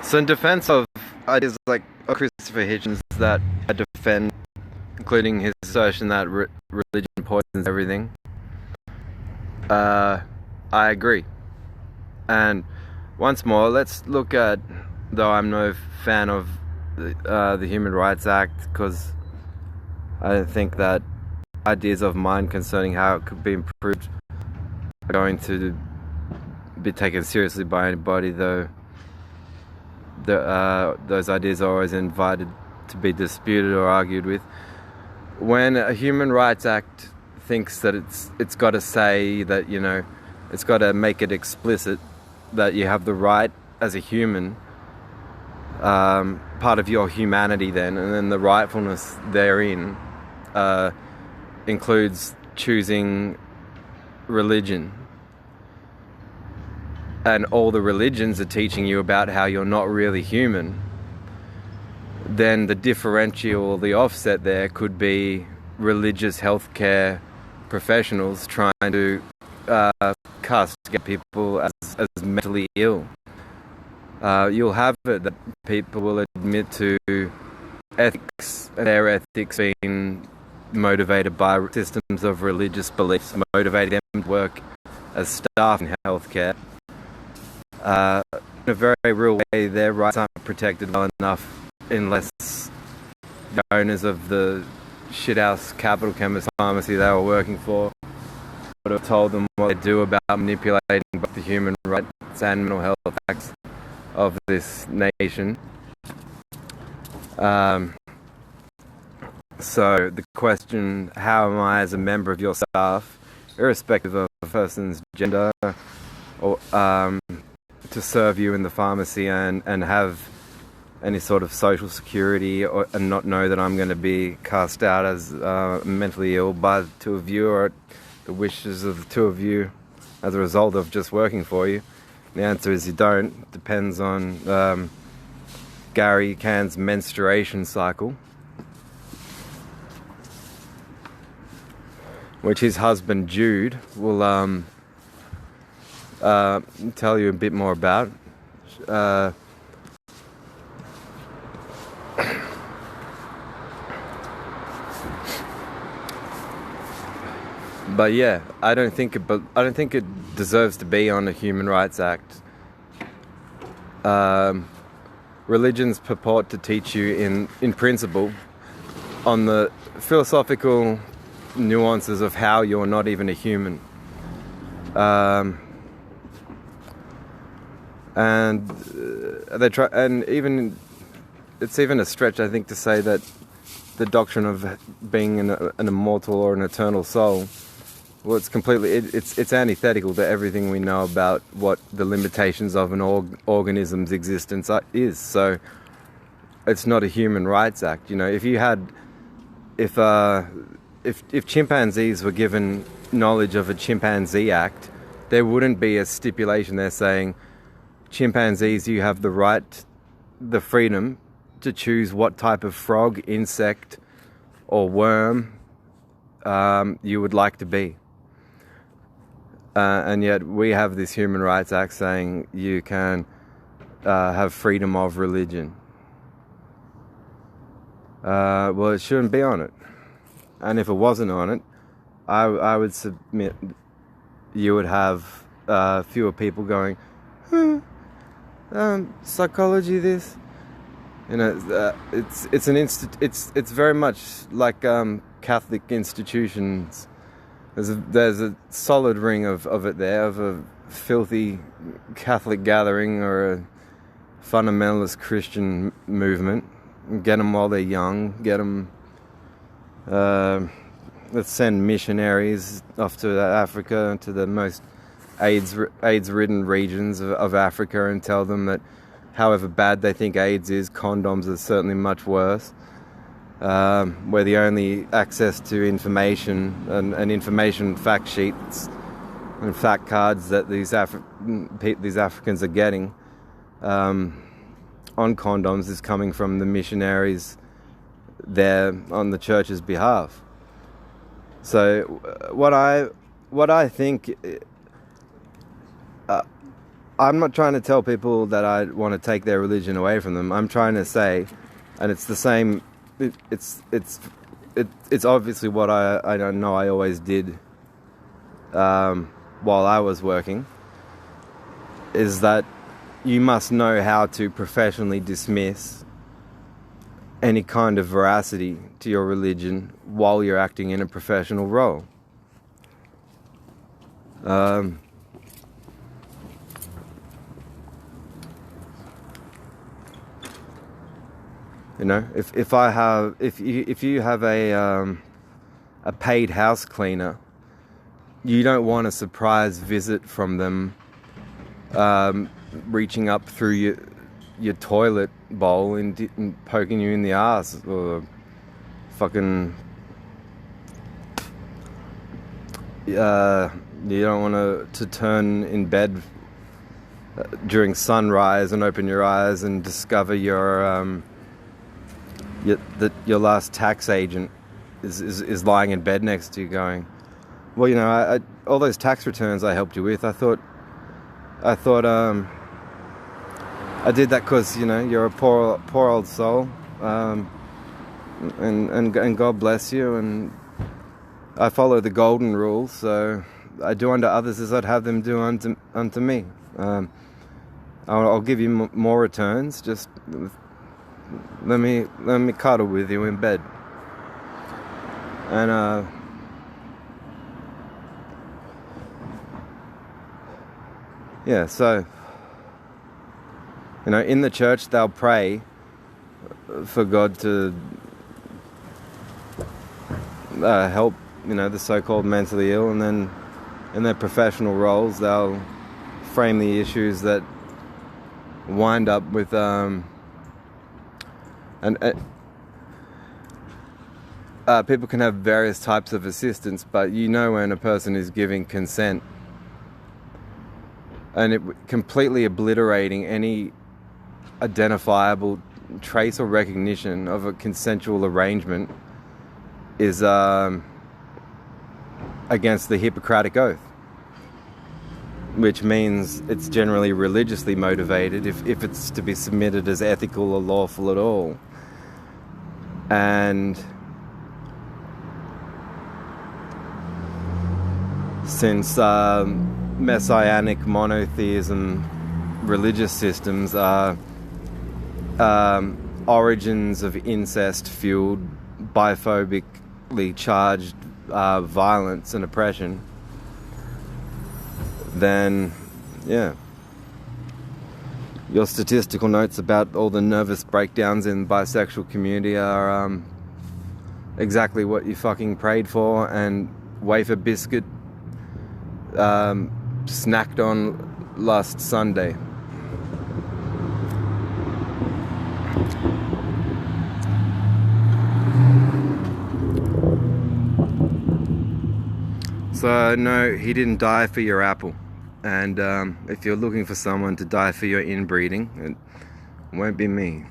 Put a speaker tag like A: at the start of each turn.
A: So in defense of ideas like Christopher Hitchens that I defend, including his assertion that religion poisons everything, I agree. And once more, let's look at, though I'm no fan of the Human Rights Act, because I think that ideas of mine concerning how it could be improved are going to be taken seriously by anybody, though those ideas are always invited to be disputed or argued with. When a Human Rights Act thinks that it's got to say that, you know, it's got to make it explicit that you have the right as a human, part of your humanity then, and then the rightfulness therein includes choosing religion. And all the religions are teaching you about how you're not really human, then the differential, the offset there could be religious healthcare professionals trying to castigate people as mentally ill. You'll have it that people will admit to ethics, their ethics being motivated by systems of religious beliefs, motivating them to work as staff in healthcare. In a very real way, their rights aren't protected well enough unless the owners of the shithouse capital chemist pharmacy they were working for would have told them what they do about manipulating both the human rights and mental health acts of this nation. So the question, how am I as a member of your staff, irrespective of a person's gender, or to serve you in the pharmacy and have any sort of social security and not know that I'm going to be cast out as mentally ill by the two of you or the wishes of the two of you as a result of just working for you? The answer is you don't. It depends on Gary Cahn's menstruation cycle, which his husband Jude will tell you a bit more about. But yeah, I don't think it deserves to be on the Human Rights Act. Religions purport to teach you in principle on the philosophical nuances of how you're not even a human. And they try, and even it's even a stretch, I think, to say that the doctrine of being an immortal or an eternal soul, well, it's antithetical to everything we know about what the limitations of an organism's existence is. So it's not a Human Rights Act. You know, if chimpanzees were given knowledge of a Chimpanzee Act, there wouldn't be a stipulation there saying, chimpanzees, you have the right, the freedom to choose what type of frog, insect, or worm you would like to be. And yet we have this Human Rights Act saying you can have freedom of religion. Well, it shouldn't be on it. And if it wasn't on it, I would submit you would have fewer people going, psychology this, you know. It's very much like Catholic institutions. There's a solid ring of it there, of a filthy Catholic gathering or a fundamentalist Christian movement. Get them while they're young. Get them. Let's send missionaries off to Africa, to the most AIDS-ridden regions of Africa, and tell them that however bad they think AIDS is, condoms are certainly much worse. Where the only access to information and information fact sheets and fact cards that these Africans are getting on condoms is coming from the missionaries there on the church's behalf. So what I think, I'm not trying to tell people that I want to take their religion away from them. I'm trying to say, and it's the same. It's obviously what I don't know. I always did while I was working. Is that you must know how to professionally dismiss any kind of veracity to your religion while you're acting in a professional role. You know, if you have a paid house cleaner, you don't want a surprise visit from them, reaching up through your toilet bowl and poking you in the ass, or fucking you don't want to turn in bed during sunrise and open your eyes and discover your last tax agent is lying in bed next to you going, well, you know, I all those tax returns I helped you with, I thought I did that because, you know, you're a poor old soul, and God bless you, and I follow the golden rule, so I do unto others as I'd have them do unto me. I'll give you more returns, just let me cuddle with you in bed. And yeah, so, you know, in the church they'll pray for God to help, you know, the so-called mentally ill, and then in their professional roles they'll frame the issues that wind up with people can have various types of assistance, but you know when a person is giving consent, and it completely obliterating any identifiable trace or recognition of a consensual arrangement is against the Hippocratic Oath, which means it's generally religiously motivated if it's to be submitted as ethical or lawful at all. And since messianic monotheism religious systems are origins of incest-fueled, biphobically charged violence and oppression, then, yeah, your statistical notes about all the nervous breakdowns in the bisexual community are exactly what you fucking prayed for and wafer biscuit snacked on last Sunday. So no, he didn't die for your apple. And if you're looking for someone to die for your inbreeding, it won't be me.